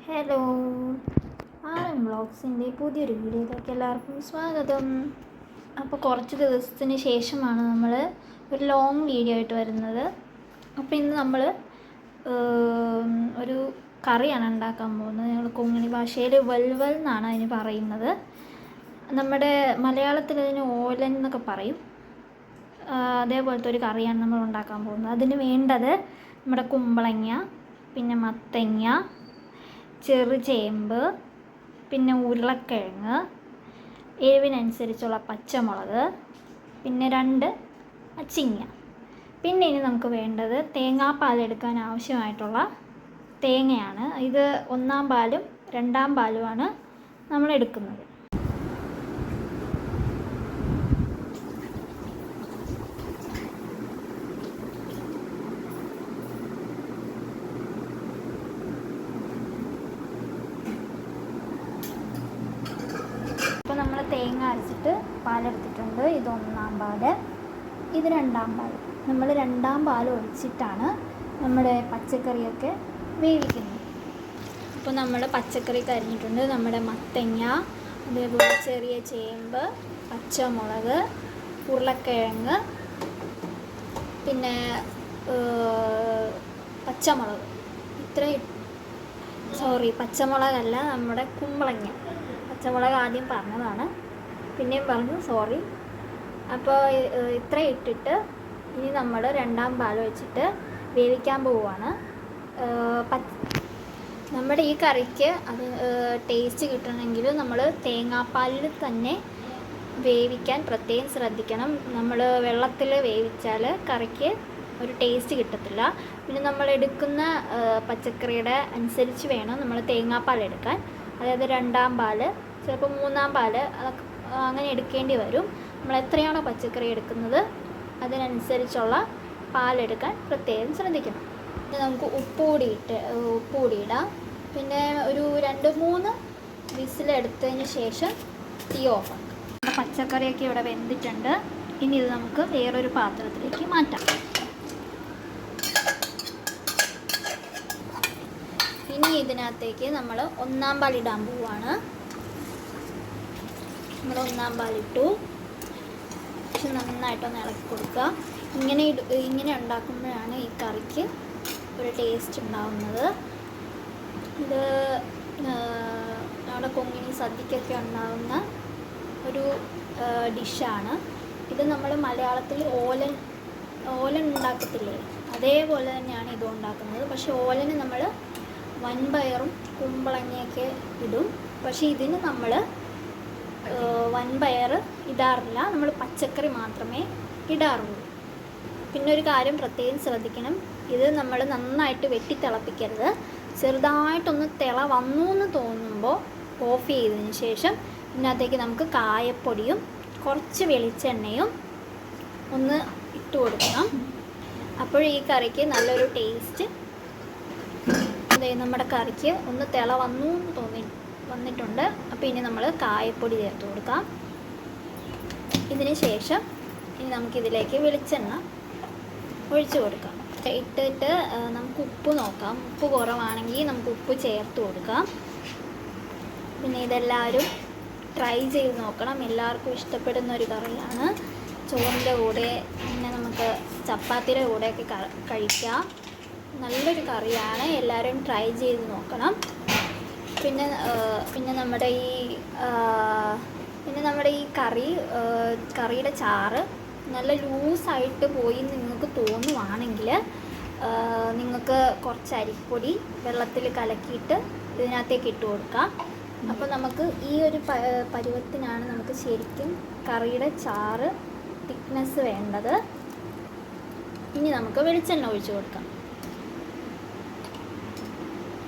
Hello, R വ്ളോഗ്സിൻ്റെ പുതിയൊരു വീഡിയോയിലേക്ക് എല്ലാവർക്കും സ്വാഗതം. അപ്പോൾ കുറച്ച് ദിവസത്തിന് ശേഷമാണ് നമ്മൾ ഒരു ലോങ് വീഡിയോ ആയിട്ട് വരുന്നത്. അപ്പോൾ ഇന്ന് നമ്മൾ ഒരു കറിയാണ് ഉണ്ടാക്കാൻ പോകുന്നത്. ഞങ്ങൾ കൊങ്ങിണി ഭാഷയിൽ വൽവൽ എന്നാണ് അതിന് പറയുന്നത്. നമ്മുടെ മലയാളത്തിൽ അതിന് ഓലൻ എന്നൊക്കെ പറയും. അതേപോലത്തെ ഒരു കറിയാണ് നമ്മൾ ഉണ്ടാക്കാൻ പോകുന്നത്. അതിന് വേണ്ടത് നമ്മുടെ കുമ്പളങ്ങ, പിന്നെ മത്തങ്ങ, ചെറുചേമ്പ്, പിന്നെ ഉരുളക്കിഴങ്ങ്, എരിവിനനുസരിച്ചുള്ള പച്ചമുളക്, പിന്നെ 2 അച്ചിങ്ങ. പിന്നെ ഇനി നമുക്ക് വേണ്ടത് തേങ്ങാപ്പാലെടുക്കാൻ ആവശ്യമായിട്ടുള്ള തേങ്ങയാണ്. ഇത് 1-ാം പാലും 2-ാം പാലുമാണ് നമ്മൾ എടുക്കുന്നത്. ഇപ്പോൾ നമ്മൾ തേങ്ങ അരച്ചിട്ട് പാലെടുത്തിട്ടുണ്ട്. ഇത് 1-ാം പാല്, ഇത് 2-ാം പാല്. നമ്മൾ 2-ാം പാൽ ഒഴിച്ചിട്ടാണ് നമ്മുടെ പച്ചക്കറിയൊക്കെ വേവിക്കുന്നത്. അപ്പോൾ നമ്മൾ പച്ചക്കറി അരിഞ്ഞിട്ടുണ്ട്. നമ്മുടെ മത്തങ്ങ, അതേപോലെ ചെറിയ ചേമ്പ്, പച്ചമുളക്, ഉരുളക്കിഴങ്ങ്, പിന്നെ പച്ചമുളക്. പച്ചമുളകല്ല, നമ്മുടെ കുമ്പളങ്ങ. പച്ചമുളക് ആദ്യം പറഞ്ഞതാണ്, പിന്നെയും പറഞ്ഞു, സോറി. അപ്പോൾ ഇത്ര ഇട്ടിട്ട് ഇനി നമ്മൾ 2-ാം പാൽ വെച്ചിട്ട് വേവിക്കാൻ പോവുകയാണ്. നമ്മുടെ ഈ കറിക്ക് അത് ടേസ്റ്റ് കിട്ടണമെങ്കിൽ നമ്മൾ തേങ്ങാപ്പാലിൽ തന്നെ വേവിക്കാൻ പ്രത്യേകം ശ്രദ്ധിക്കണം. നമ്മൾ വെള്ളത്തിൽ വേവിച്ചാൽ കറിക്ക് ഒരു ടേസ്റ്റ് കിട്ടത്തില്ല. പിന്നെ നമ്മൾ എടുക്കുന്ന പച്ചക്കറിയുടെ അനുസരിച്ച് വേണം നമ്മൾ തേങ്ങാപ്പാൽ എടുക്കാൻ. അതായത് 2-ാം പാല്, ചിലപ്പോൾ 3-ാം പാല്, അതൊക്കെ അങ്ങനെ എടുക്കേണ്ടി വരും. നമ്മൾ എത്രയാണോ പച്ചക്കറി എടുക്കുന്നത് അതിനനുസരിച്ചുള്ള പാലെടുക്കാൻ പ്രത്യേകം ശ്രദ്ധിക്കണം. നമുക്ക് ഉപ്പ് കൂടി ഇടാം. പിന്നെ ഒരു 2-3 വിസിലെടുത്തതിന് ശേഷം തീ ഓഫാക്കാം. നമ്മുടെ പച്ചക്കറിയൊക്കെ ഇവിടെ വെന്തിട്ടുണ്ട്. ഇനി ഇത് നമുക്ക് വേറൊരു പാത്രത്തിലേക്ക് മാറ്റാം. ഇനി ഇതിനകത്തേക്ക് നമ്മൾ 1-ാം പാൽ ഇടാൻ പോവുകയാണ്. നമ്മൾ 1-ാം പാലിട്ടു. പക്ഷെ നന്നായിട്ടൊന്ന് ഇളക്കി കൊടുക്കുക. ഇങ്ങനെ ഉണ്ടാക്കുമ്പോഴാണ് ഈ കറിക്ക് ഒരു ടേസ്റ്റ് ഉണ്ടാകുന്നത്. ഇത് നമ്മുടെ കൊങ്ങിണി സദ്യക്കൊക്കെ ഉണ്ടാകുന്ന ഒരു ഡിഷാണ്. ഇത് നമ്മൾ മലയാളത്തിൽ ഓലൻ ഉണ്ടാക്കത്തില്ലേ, അതേപോലെ തന്നെയാണ് ഇത് ഉണ്ടാക്കുന്നത്. പക്ഷെ ഓലന് നമ്മൾ വൻപയറും കുമ്പളങ്ങയൊക്കെ ഇടും. പക്ഷേ ഇതിന് നമ്മൾ വൻപയർ ഇടാറില്ല, നമ്മൾ പച്ചക്കറി മാത്രമേ ഇടാറുള്ളൂ. പിന്നെ ഒരു കാര്യം പ്രത്യേകം ശ്രദ്ധിക്കണം, ഇത് നമ്മൾ നന്നായിട്ട് വെട്ടി തിളപ്പിക്കരുത്. ചെറുതായിട്ടൊന്ന് തിള വന്നു എന്ന് തോന്നുമ്പോൾ ഓഫ് ചെയ്തതിന് ശേഷം ഇതിനകത്തേക്ക് നമുക്ക് കായപ്പൊടിയും കുറച്ച് വെളിച്ചെണ്ണയും ഒന്ന് ഇട്ട് കൊടുക്കണം. അപ്പോൾ ഈ കറിക്ക് നല്ലൊരു ടേസ്റ്റ്. നമ്മുടെ കറിക്ക് ഒന്ന് തിള വന്നു എന്ന് വന്നിട്ടുണ്ട്. അപ്പോൾ ഇനി നമ്മൾ കായപ്പൊടി ചേർത്ത് കൊടുക്കാം. ഇതിന് ശേഷം ഇനി നമുക്കിതിലേക്ക് വെളിച്ചെണ്ണ ഒഴിച്ചു കൊടുക്കാം. ഇട്ടിട്ട് നമുക്ക് ഉപ്പ് നോക്കാം. ഉപ്പ് കുറവാണെങ്കിൽ നമുക്ക് ഉപ്പ് ചേർത്ത് കൊടുക്കാം. പിന്നെ ഇതെല്ലാവരും ട്രൈ ചെയ്ത് നോക്കണം. എല്ലാവർക്കും ഇഷ്ടപ്പെടുന്ന ഒരു കറിയാണ്. ചോറിൻ്റെ കൂടെ, പിന്നെ നമുക്ക് ചപ്പാത്തിയുടെ കൂടെയൊക്കെ കഴിക്കാം. നല്ലൊരു കറിയാണ്. എല്ലാവരും ട്രൈ ചെയ്ത് നോക്കണം. പിന്നെ നമ്മുടെ ഈ കറിയുടെ ചാറ് നല്ല ലൂസായിട്ട് പോയി നിങ്ങൾക്ക് തോന്നുവാണെങ്കിൽ നിങ്ങൾക്ക് കുറച്ച് അരിപ്പൊടി വെള്ളത്തിൽ കലക്കിയിട്ട് ഇതിനകത്തേക്ക് ഇട്ട് കൊടുക്കാം. അപ്പോൾ നമുക്ക് ഈ ഒരു പരുവത്തിനാണ് നമുക്ക് ശരിക്കും കറിയുടെ ചാറ് തിക്നെസ് വേണ്ടത്. ഇനി നമുക്ക് വെളിച്ചെണ്ണ ഒഴിച്ചു കൊടുക്കാം.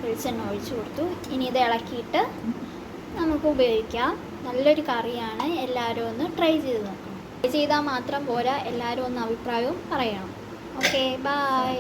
വെളിച്ചെണ്ണ ഒഴിച്ചു കൊടുത്തു. ഇനി ഇത് ഇളക്കിയിട്ട് നമുക്ക് ഉപയോഗിക്കാം. നല്ലൊരു കറിയാണ്. എല്ലാവരും ഒന്ന് ട്രൈ ചെയ്ത് നോക്കണം. ട്രൈ ചെയ്താൽ മാത്രം പോരാ, എല്ലാവരും ഒന്ന് അഭിപ്രായവും പറയണം. Okay, by.